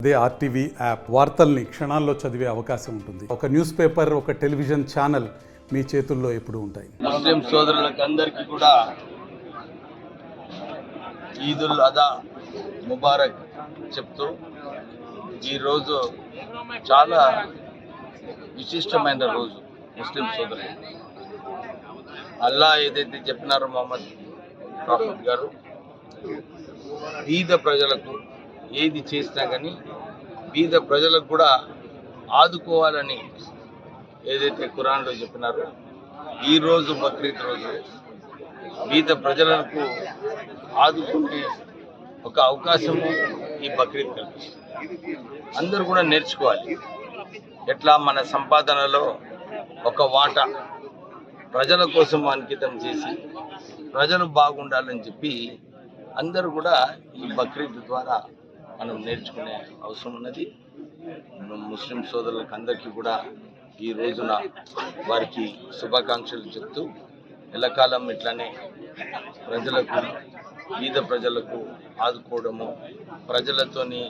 అదే RTV app వార్తల్ని క్షణాల్లో చదివే అవకాశం ఉంటుంది. ఒక న్యూస్ పేపర్, ఒక టెలివిజన్ ఛానల్ మీ చేతుల్లో ఎప్పుడూ ఉంటాయి. ముస్లిం సోదరులకు అందరికీ కూడా ఈదుల్ అదా ముబారక్ చెప్తూ ఈరోజు చాలా విశిష్టమైన రోజు. ముస్లిం సోదరులు అల్లా ఏదైతే చెప్పినారో మొహమ్మద్ ప్రాఫెట్ గారు, బీద ప్రజలకు ఏది చేసినా కానీ బీద ప్రజలకు కూడా ఆదుకోవాలని ఏదైతే ఖురాన్లో చెప్పినారో, ఈరోజు బక్రీద్ రోజు బీద ప్రజలకు ఆదుకునే ఒక అవకాశము ఈ బక్రీద్ కల్పిస్తుంది. అందరూ కూడా నేర్చుకోవాలి. ఎట్లా మన సంపాదనలో ఒక వాటా ప్రజల కోసం అంకితం చేసి ప్రజలు బాగుండాలని చెప్పి అందరూ కూడా ఈ బక్రీద్ ద్వారా మనం నేర్చుకునే అవసరం ఉన్నది. ముస్లిం సోదరులకు అందరికీ కూడా ఈ రోజున వారికి శుభాకాంక్షలు చెప్తూ ఎల్లకాలం ఇట్లానే ప్రజలకు, బీద ప్రజలకు ఆదుకోవడము, ప్రజలతోని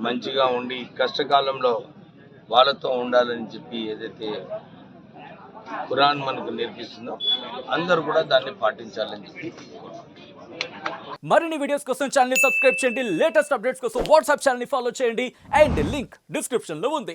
మంచిగా ఉండి కష్టకాలంలో వాళ్ళతో ఉండాలని చెప్పి ఏదైతే ఖురాన్ మనకు నేర్పిస్తుందో అందరూ కూడా దాన్ని పాటించాలని చెప్పి మరిన్ని వీడియోస్ కోసం ఛానల్ ని సబ్స్క్రైబ్ చేయండి. లేటెస్ట్ అప్డేట్స్ కోసం వాట్సాప్ ఛానల్ ని ఫాలో చేయండి. అండ్ లింక్ డిస్క్రిప్షన్ లో ఉంది.